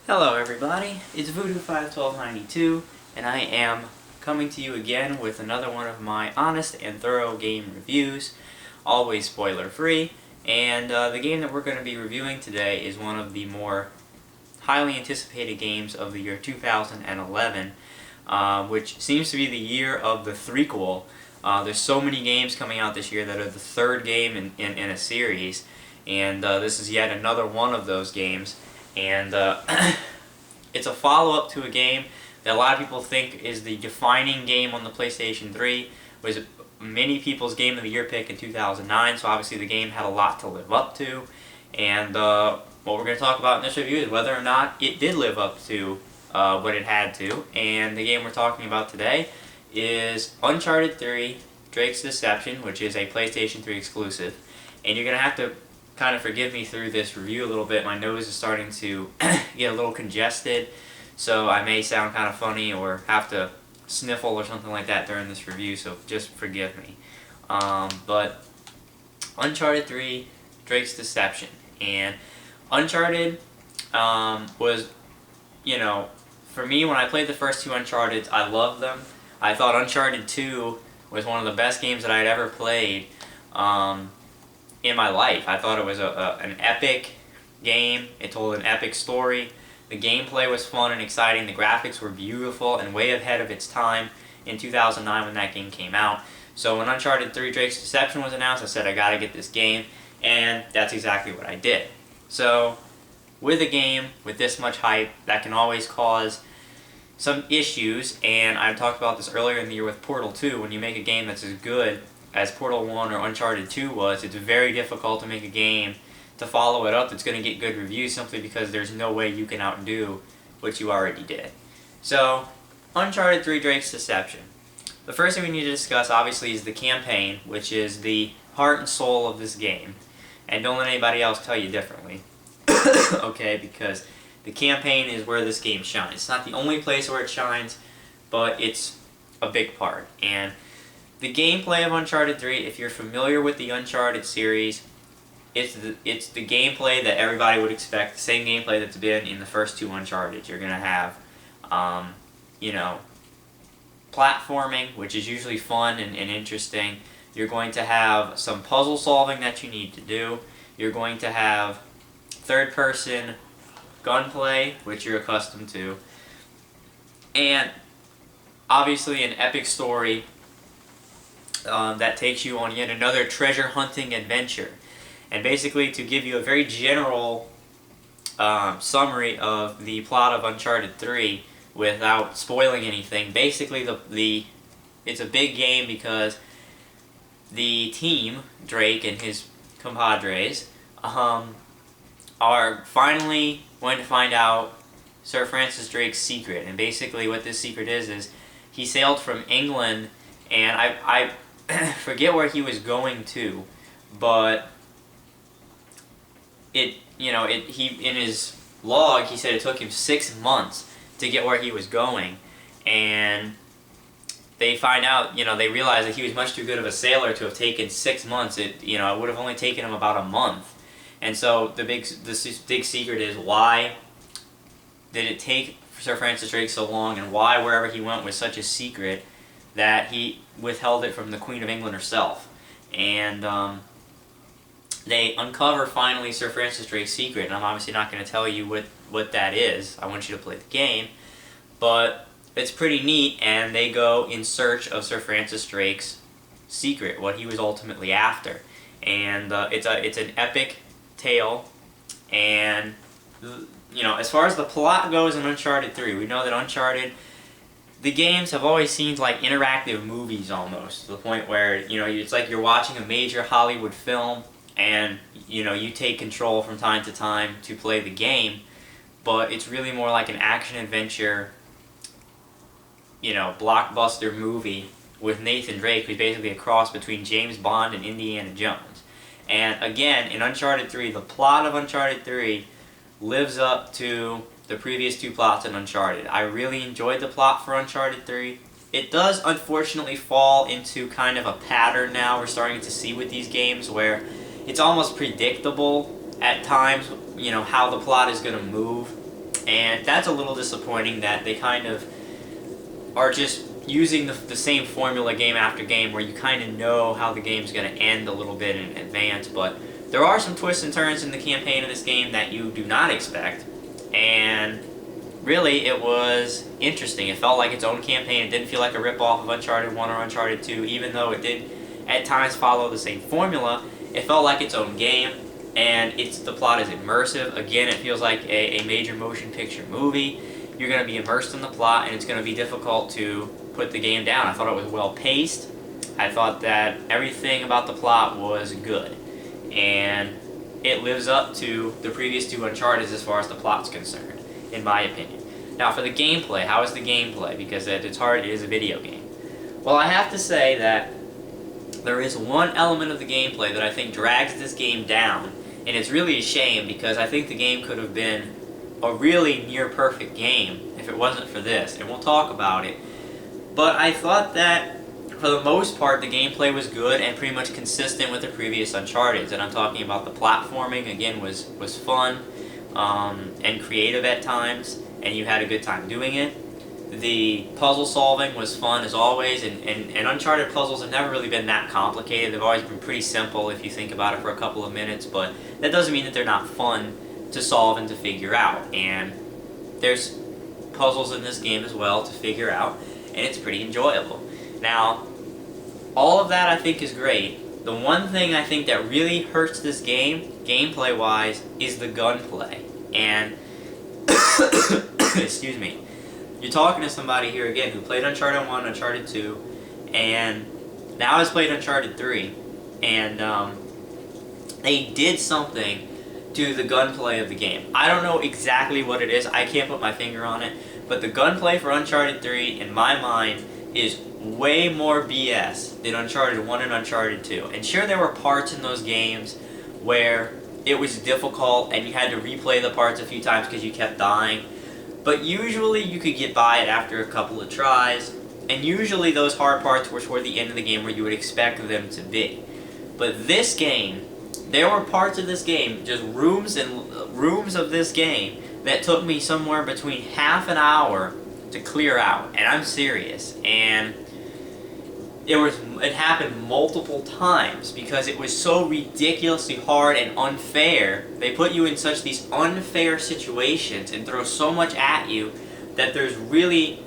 Hello everybody, it's Voodoo51292, and I am coming to you again with another one of my honest and thorough game reviews, always spoiler free, and the game that we're going to be reviewing today is one of the more highly anticipated games of the year 2011, which seems to be the year of the threequel. There's so many games coming out this year that are the third game in a series, and this is yet another one of those games. And it's a follow-up to a game that a lot of people think is the defining game on the PlayStation 3. It was many people's Game of the Year pick in 2009, so obviously the game had a lot to live up to. And what we're going to talk about in this review is whether or not it did live up to what it had to. And the game we're talking about today is Uncharted 3: Drake's Deception, which is a PlayStation 3 exclusive. And you're going to have to kind of forgive me through this review a little bit. My nose is starting to get a little congested, so I may sound kind of funny or have to sniffle or something like that during this review, so just forgive me. But Uncharted 3, Drake's Deception. And Uncharted was, for me, when I played the first two Uncharted, I loved them. I thought Uncharted 2 was one of the best games that I had ever played in my life. I thought it was an epic game. It told an epic story. The gameplay was fun and exciting. The graphics were beautiful and way ahead of its time in 2009 when that game came out. So when Uncharted 3: Drake's Deception was announced, I said I gotta get this game, and that's exactly what I did. So with a game with this much hype, that can always cause some issues, and I talked about this earlier in the year with Portal 2. When you make a game that's as good as Portal 1 or Uncharted 2 was, it's very difficult to make a game to follow it up that's going to get good reviews simply because there's no way you can outdo what you already did. So, Uncharted 3: Drake's Deception. The first thing we need to discuss, obviously, is the campaign, which is the heart and soul of this game. And don't let anybody else tell you differently. Okay, because the campaign is where this game shines. It's not the only place where it shines, but it's a big part. And the gameplay of Uncharted 3, if you're familiar with the Uncharted series, it's the gameplay that everybody would expect, the same gameplay that's been in the first two Uncharted. You're going to have, platforming, which is usually fun and interesting. You're going to have some puzzle solving that you need to do. You're going to have third-person gunplay, which you're accustomed to. And obviously an epic story that takes you on yet another treasure hunting adventure. And basically, to give you a very general summary of the plot of Uncharted 3 without spoiling anything, basically it's a big game because the team, Drake and his compadres, are finally going to find out Sir Francis Drake's secret. And basically what this secret is he sailed from England, and I forget where he was going to, but he in his log he said it took him 6 months to get where he was going, and they find out, they realize that he was much too good of a sailor to have taken 6 months. It would have only taken him about a month. And so the big secret is, why did it take Sir Francis Drake so long, and why wherever he went was such a secret that he withheld it from the Queen of England herself. And they uncover finally Sir Francis Drake's secret, and I'm obviously not going to tell you what that is. I want you to play the game, but it's pretty neat, and they go in search of Sir Francis Drake's secret, what he was ultimately after. And it's an epic tale, and as far as the plot goes in Uncharted 3, we know that Uncharted, the games have always seemed like interactive movies almost, to the point where, it's like you're watching a major Hollywood film, and, you take control from time to time to play the game, but it's really more like an action-adventure, blockbuster movie with Nathan Drake, who's basically a cross between James Bond and Indiana Jones. And again, in Uncharted 3, the plot of Uncharted 3 lives up to the previous two plots in Uncharted. I really enjoyed the plot for Uncharted 3. It does unfortunately fall into kind of a pattern now we're starting to see with these games, where it's almost predictable at times, how the plot is going to move. And that's a little disappointing that they kind of are just using the same formula game after game where you kind of know how the game's going to end a little bit in advance, but there are some twists and turns in the campaign of this game that you do not expect, and really it was interesting. It felt like its own campaign. It didn't feel like a rip-off of Uncharted 1 or Uncharted 2, even though it did at times follow the same formula. It felt like its own game, and the plot is immersive. Again, it feels like a major motion picture movie. You're going to be immersed in the plot, and it's going to be difficult to put the game down. I thought it was well paced. I thought that everything about the plot was good, and it lives up to the previous two Uncharted as far as the plot's concerned, in my opinion. Now for the gameplay, how is the gameplay? Because at its heart, it is a video game. Well, I have to say that there is one element of the gameplay that I think drags this game down, and it's really a shame because I think the game could have been a really near-perfect game if it wasn't for this, and we'll talk about it. But I thought that, for the most part, the gameplay was good and pretty much consistent with the previous Uncharted. And I'm talking about the platforming, again, was fun and creative at times, and you had a good time doing it. The puzzle solving was fun as always, and Uncharted puzzles have never really been that complicated. They've always been pretty simple if you think about it for a couple of minutes, but that doesn't mean that they're not fun to solve and to figure out. And there's puzzles in this game as well to figure out, and it's pretty enjoyable. Now, all of that I think is great. The one thing I think that really hurts this game, gameplay-wise, is the gunplay. And, excuse me, you're talking to somebody here again who played Uncharted 1, Uncharted 2, and now has played Uncharted 3, and they did something to the gunplay of the game. I don't know exactly what it is, I can't put my finger on it, but the gunplay for Uncharted 3, in my mind, is way more BS than Uncharted 1 and Uncharted 2. And sure, there were parts in those games where it was difficult and you had to replay the parts a few times because you kept dying, but usually you could get by it after a couple of tries, and usually those hard parts were toward the end of the game where you would expect them to be. But this game, there were parts of this game, just rooms and rooms of this game, that took me somewhere between half an hour to clear out, and I'm serious. And it happened multiple times because it was so ridiculously hard and unfair. They put you in such these unfair situations and throw so much at you that there's really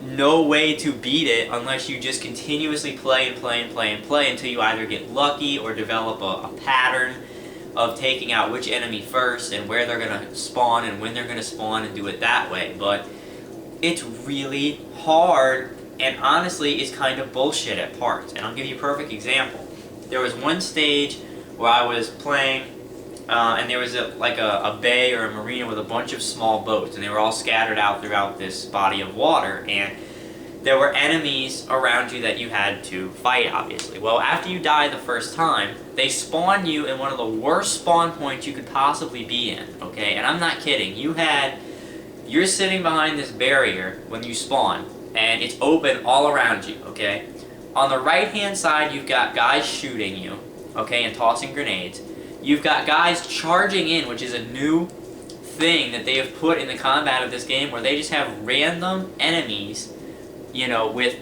no way to beat it unless you just continuously play and play and play and play until you either get lucky or develop a pattern of taking out which enemy first and where they're going to spawn and when they're going to spawn and do it that way. But it's really hard, and honestly it's kind of bullshit at parts. And I'll give you a perfect example. There was one stage where I was playing and there was a bay or a marina with a bunch of small boats, and they were all scattered out throughout this body of water, and there were enemies around you that you had to fight, obviously. Well, after you die the first time, they spawn you in one of the worst spawn points you could possibly be in, okay? And I'm not kidding. You're sitting behind this barrier when you spawn, and it's open all around you, okay? On the right-hand side, you've got guys shooting you, okay, and tossing grenades. You've got guys charging in, which is a new thing that they have put in the combat of this game, where they just have random enemies, you know, with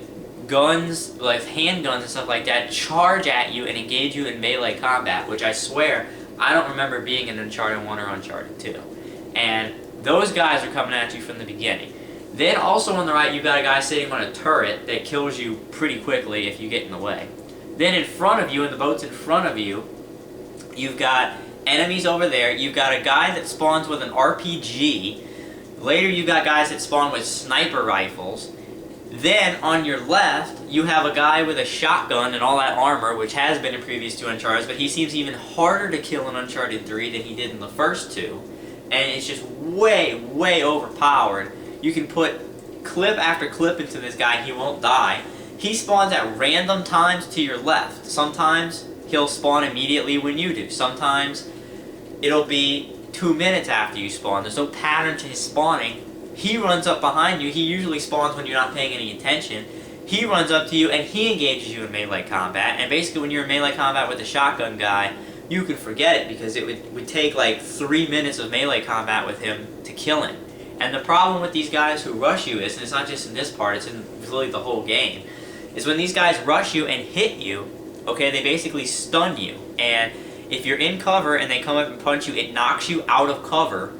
guns, like handguns and stuff like that, charge at you and engage you in melee combat, which I swear, I don't remember being in Uncharted 1 or Uncharted 2. And those guys are coming at you from the beginning. Then also on the right, you've got a guy sitting on a turret that kills you pretty quickly if you get in the way. Then in front of you, in the boats in front of you, you've got enemies over there. You've got a guy that spawns with an RPG. Later, you've got guys that spawn with sniper rifles. Then, on your left, you have a guy with a shotgun and all that armor, which has been in previous two Uncharted, but he seems even harder to kill in Uncharted 3 than he did in the first two. And it's just way, way overpowered. You can put clip after clip into this guy, he won't die. He spawns at random times to your left. Sometimes he'll spawn immediately when you do. Sometimes it'll be 2 minutes after you spawn. There's no pattern to his spawning. He runs up behind you. He usually spawns when you're not paying any attention. He runs up to you and he engages you in melee combat. And basically when you're in melee combat with the shotgun guy, you can forget it because it would take like 3 minutes of melee combat with him to kill him. And the problem with these guys who rush you is, and it's not just in this part, it's in really the whole game, is when these guys rush you and hit you, okay, they basically stun you. And if you're in cover and they come up and punch you, it knocks you out of cover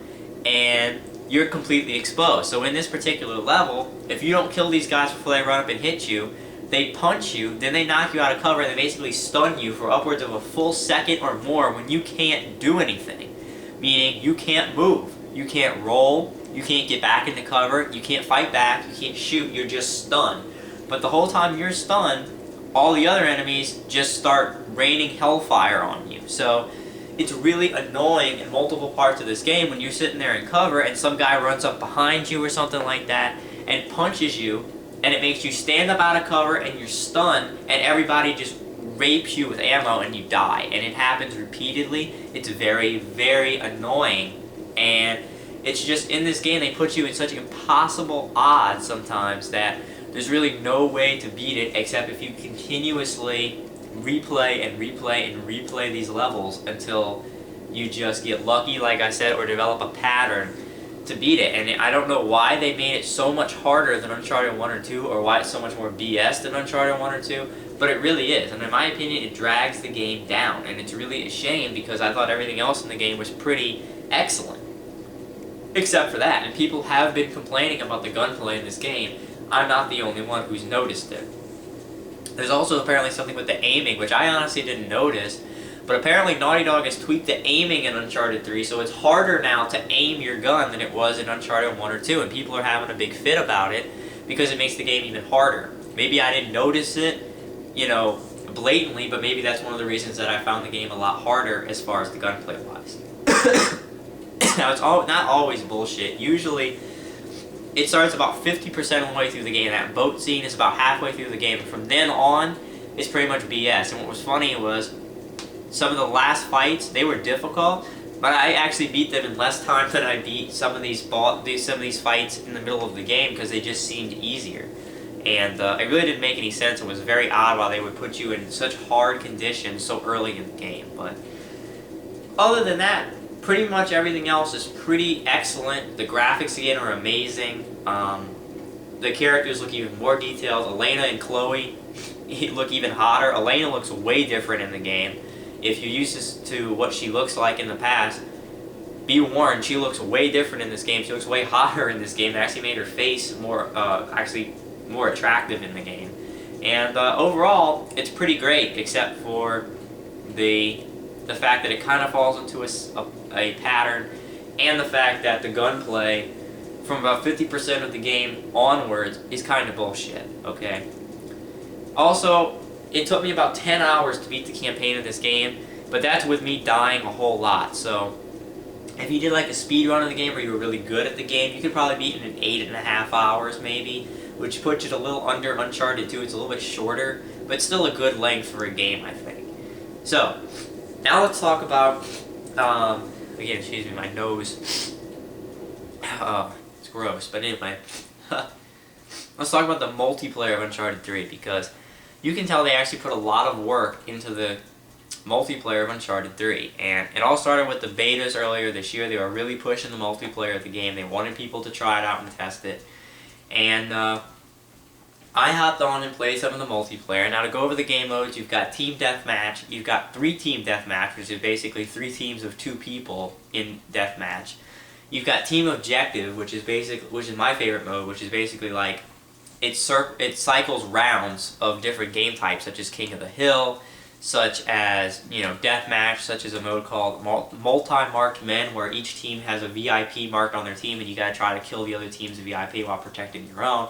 and you're completely exposed. So in this particular level, if you don't kill these guys before they run up and hit you, they punch you, then they knock you out of cover, and they basically stun you for upwards of a full second or more when you can't do anything. Meaning, you can't move, you can't roll, you can't get back into cover, you can't fight back, you can't shoot, you're just stunned. But the whole time you're stunned, all the other enemies just start raining hellfire on you. So it's really annoying in multiple parts of this game when you're sitting there in cover and some guy runs up behind you or something like that and punches you, and it makes you stand up out of cover and you're stunned, and everybody just rapes you with ammo and you die. And it happens repeatedly. It's very, very annoying. And it's just, in this game, they put you in such impossible odds sometimes that there's really no way to beat it except if you continuously replay and replay and replay these levels until you just get lucky, like I said, or develop a pattern to beat it. And I don't know why they made it so much harder than Uncharted 1 or 2, or why it's so much more BS than Uncharted 1 or 2, but it really is. And in my opinion, it drags the game down, and it's really a shame because I thought everything else in the game was pretty excellent. Except for that, and people have been complaining about the gunplay in this game. I'm not the only one who's noticed it. There's also apparently something with the aiming, which I honestly didn't notice, but apparently Naughty Dog has tweaked the aiming in Uncharted 3, so it's harder now to aim your gun than it was in Uncharted 1 or 2, and people are having a big fit about it because it makes the game even harder. Maybe I didn't notice it, blatantly, but maybe that's one of the reasons that I found the game a lot harder as far as the gunplay wise. Now, it's not always bullshit. Usually, it starts about 50% of the way through the game. That boat scene is about halfway through the game. From then on, it's pretty much BS. And what was funny was, some of the last fights, they were difficult, but I actually beat them in less time than I beat some of these fights in the middle of the game because they just seemed easier. And it really didn't make any sense. It was very odd why they would put you in such hard conditions so early in the game. But other than that, pretty much everything else is pretty excellent. The graphics, again, are amazing. The characters look even more detailed. Elena and Chloe look even hotter. Elena looks way different in the game. If you're used to what she looks like in the past, be warned, she looks way different in this game. She looks way hotter in this game. It actually made her face more attractive in the game. And overall, it's pretty great, except for the fact that it kind of falls into a pattern, and the fact that the gunplay from about 50% of the game onwards is kind of bullshit, okay? Also, it took me about 10 hours to beat the campaign of this game, but that's with me dying a whole lot. So if you did like a speed run of the game where you were really good at the game, you could probably beat it in 8.5 hours maybe, which puts it a little under Uncharted 2. It's a little bit shorter, but still a good length for a game, I think. So, now let's talk about, again, excuse me, my nose, it's gross, but anyway, let's talk about the multiplayer of Uncharted 3, because you can tell they actually put a lot of work into the multiplayer of Uncharted 3, and it all started with the betas earlier this year. They were really pushing the multiplayer of the game. They wanted people to try it out and test it, and I hopped on and played some of the multiplayer. Now, to go over the game modes, you've got Team Deathmatch, you've got 3-Team Deathmatch, which is basically 3 teams of 2 people in Deathmatch. You've got Team Objective, which is my favorite mode, which is basically like, it cycles rounds of different game types, such as King of the Hill, such as, Deathmatch, such as a mode called Multi-Marked Men, where each team has a VIP marked on their team, and you gotta try to kill the other team's VIP while protecting your own.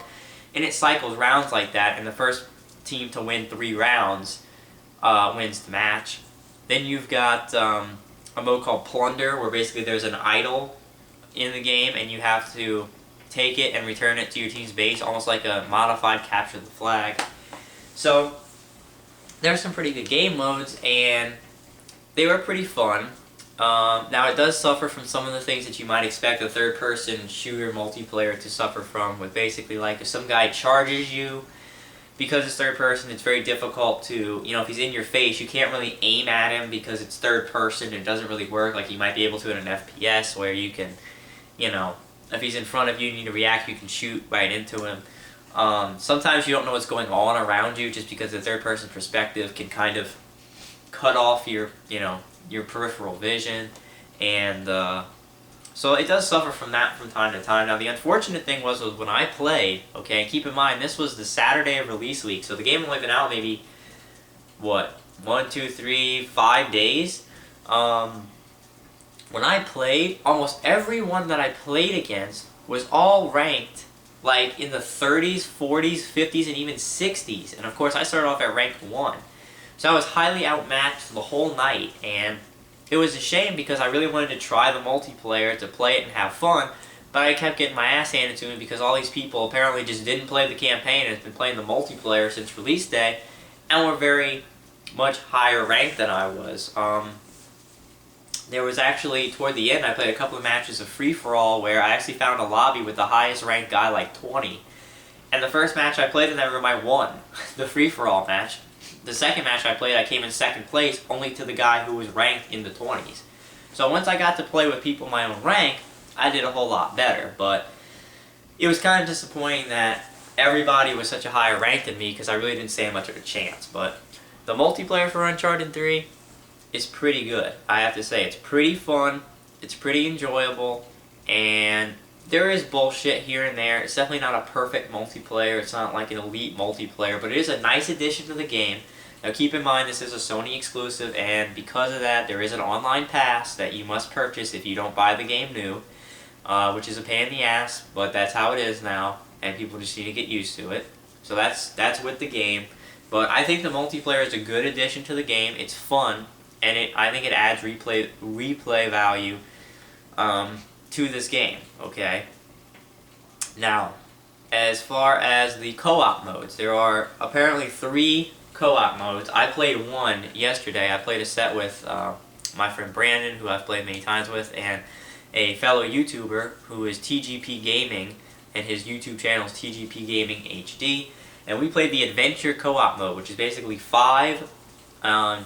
And it cycles rounds like that, and the first team to win 3 rounds wins the match. Then you've got a mode called Plunder, where basically there's an idol in the game, and you have to take it and return it to your team's base, almost like a modified Capture the Flag. So, there's some pretty good game modes, and they were pretty fun. Now, it does suffer from some of the things that you might expect a third-person shooter multiplayer to suffer from, with basically, like, if some guy charges you, because it's third-person, it's very difficult to, if he's in your face, you can't really aim at him because it's third-person, it doesn't really work like you might be able to in an FPS, where you can, if he's in front of you, you need to react, you can shoot right into him. Sometimes you don't know what's going on around you just because the third-person perspective can kind of cut off your, your peripheral vision, and so it does suffer from that from time to time. Now, the unfortunate thing was when I played, okay, and keep in mind, this was the Saturday of release week, so the game only been out maybe, what, 1, 2, 3, 5 days? When I played, almost everyone that I played against was all ranked like in the 30s, 40s, 50s, and even 60s. And of course, I started off at rank 1. So I was highly outmatched the whole night, and it was a shame because I really wanted to try the multiplayer, to play it and have fun, but I kept getting my ass handed to me because all these people apparently just didn't play the campaign and have been playing the multiplayer since release day, and were very much higher ranked than I was. There was actually, toward the end, I played a couple of matches of free-for-all where I actually found a lobby with the highest ranked guy, like 20. And the first match I played in that room, I won the free-for-all match. The second match I played, I came in second place, only to the guy who was ranked in the 20s. So once I got to play with people my own rank, I did a whole lot better. But it was kind of disappointing that everybody was such a higher rank than me because I really didn't stand much of a chance. But the multiplayer for Uncharted 3 is pretty good. I have to say, it's pretty fun, it's pretty enjoyable, and there is bullshit here and there. It's definitely not a perfect multiplayer, it's not like an elite multiplayer, but it is a nice addition to the game. Now keep in mind this is a Sony exclusive, and because of that there is an online pass that you must purchase if you don't buy the game new, which is a pain in the ass, but that's how it is now, and people just need to get used to it. So that's with the game, but I think the multiplayer is a good addition to the game. It's fun, and I think it adds replay value to this game, okay? Now, as far as the co-op modes, there are apparently 3 co-op modes. I played one yesterday. I played a set with my friend Brandon, who I've played many times with, and a fellow YouTuber who is TGP Gaming, and his YouTube channel is TGP Gaming HD, and we played the Adventure co-op mode, which is basically 5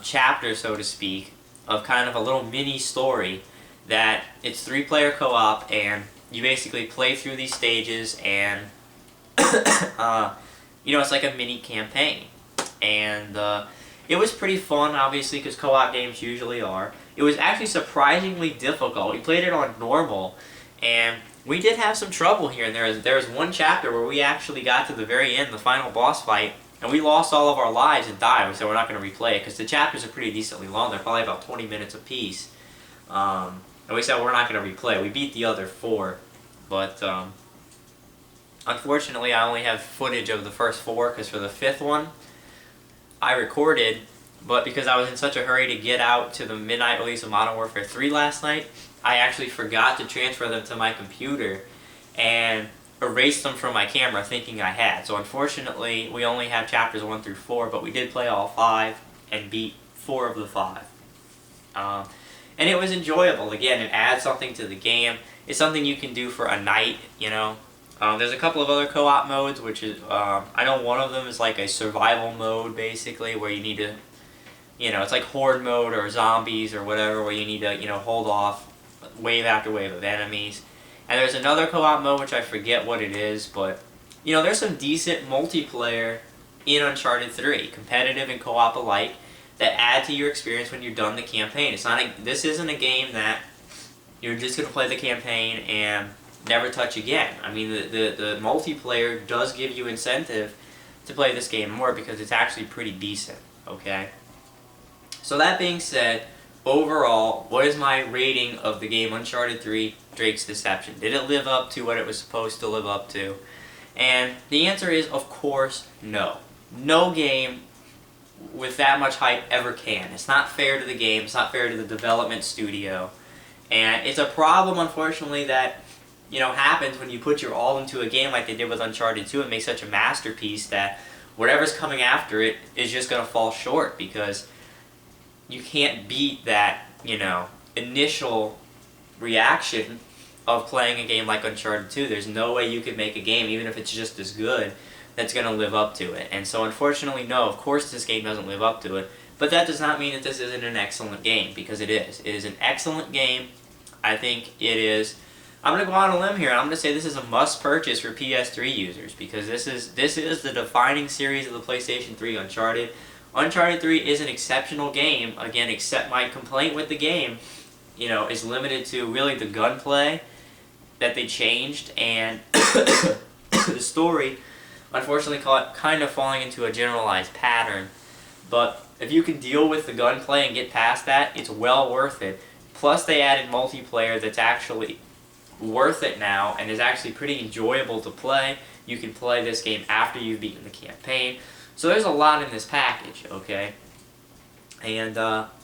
chapter, so to speak, of kind of a little mini story that it's 3-player co-op, and you basically play through these stages, and it's like a mini campaign. And it was pretty fun, obviously, because co-op games usually are. It was actually surprisingly difficult. We played it on normal, and we did have some trouble here and there. There was one chapter where we actually got to the very end, the final boss fight, and we lost all of our lives and died. We said we're not going to replay it because the chapters are pretty decently long. They're probably about 20 minutes apiece. And we said we're not going to replay. We beat the other 4, but unfortunately I only have footage of the first 4 because for the 5th one I recorded, but because I was in such a hurry to get out to the midnight release of Modern Warfare 3 last night, I actually forgot to transfer them to my computer and erased them from my camera thinking I had. So unfortunately, we only have chapters 1 through 4, but we did play all 5 and beat 4 of the 5. And it was enjoyable. Again, it adds something to the game. It's something you can do for a night, There's a couple of other co-op modes, which is, I know one of them is like a survival mode, basically, where you need to, it's like horde mode or zombies or whatever, where you need to, hold off wave after wave of enemies. And there's another co-op mode, which I forget what it is, but, there's some decent multiplayer in Uncharted 3, competitive and co-op alike, that add to your experience when you're done the campaign. This isn't a game that you're just going to play the campaign and never touch again. I mean, the multiplayer does give you incentive to play this game more because it's actually pretty decent, okay? So that being said, overall, what is my rating of the game Uncharted 3 Drake's Deception? Did it live up to what it was supposed to live up to? And the answer is, of course, no. No game with that much hype ever can. It's not fair to the game, it's not fair to the development studio, and it's a problem, unfortunately, that happens when you put your all into a game like they did with Uncharted 2 and make such a masterpiece that whatever's coming after it is just going to fall short because you can't beat that, initial reaction of playing a game like Uncharted 2. There's no way you could make a game, even if it's just as good, that's going to live up to it. And so unfortunately, no, of course this game doesn't live up to it, but that does not mean that this isn't an excellent game, because it is. It is an excellent game. I think it is I'm gonna go on a limb here, and I'm gonna say this is a must purchase for PS3 users, because this is the defining series of the PlayStation 3, Uncharted. Uncharted 3 is an exceptional game. Again, except my complaint with the game, is limited to really the gunplay that they changed, and the story, unfortunately, kind of falling into a generalized pattern. But if you can deal with the gunplay and get past that, it's well worth it. Plus, they added multiplayer that's actually worth it now and is actually pretty enjoyable to play. You can play this game after you've beaten the campaign. So there's a lot in this package, okay? And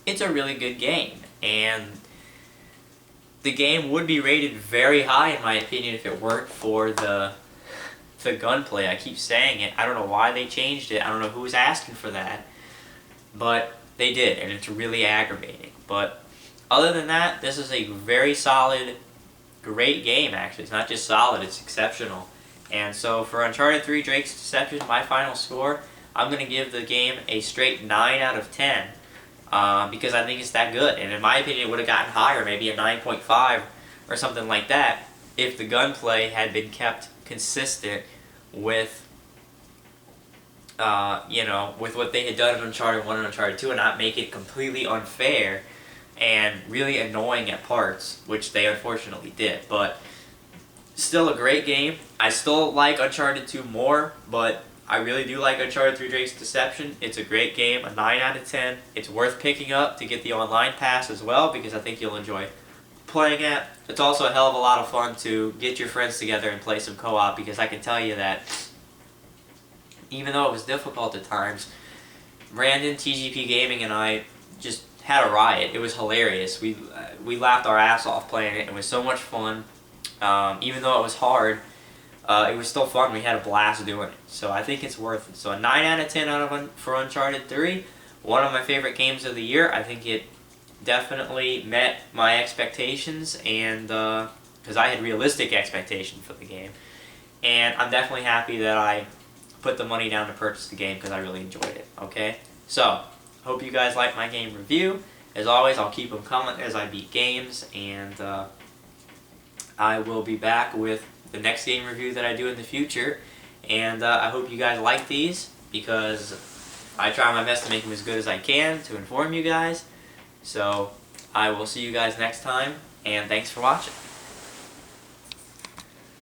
it's a really good game. And the game would be rated very high, in my opinion, if it weren't for the gunplay. I keep saying it. I don't know why they changed it. I don't know who was asking for that. But they did, and it's really aggravating. But other than that, this is a very solid, great game, actually. It's not just solid, it's exceptional. And so for Uncharted 3 Drake's Deception, my final score, I'm going to give the game a straight 9 out of 10. Because I think it's that good. And in my opinion, it would have gotten higher, maybe a 9.5 or something like that, if the gunplay had been kept consistent with, with what they had done in Uncharted 1 and Uncharted 2, and not make it completely unfair and really annoying at parts, which they unfortunately did. But still a great game. I still like Uncharted 2 more, but I really do like Uncharted 3 Drake's Deception. It's a great game, a 9 out of 10. It's worth picking up to get the online pass as well, because I think you'll enjoy playing it. It's also a hell of a lot of fun to get your friends together and play some co-op, because I can tell you that even though it was difficult at times, Brandon, TGP Gaming, and I just had a riot. It was hilarious. We laughed our ass off playing it. It was so much fun. Even though it was hard, it was still fun. We had a blast doing it. So I think it's worth it. So a 9 out of 10 for Uncharted 3. One of my favorite games of the year. I think it definitely met my expectations, and because I had realistic expectations for the game. And I'm definitely happy that I put the money down to purchase the game, because I really enjoyed it. Okay? So, hope you guys like my game review. As always, I'll keep them coming as I beat games, and I will be back with the next game review that I do in the future. And I hope you guys like these, because I try my best to make them as good as I can to inform you guys. So, I will see you guys next time, and thanks for watching.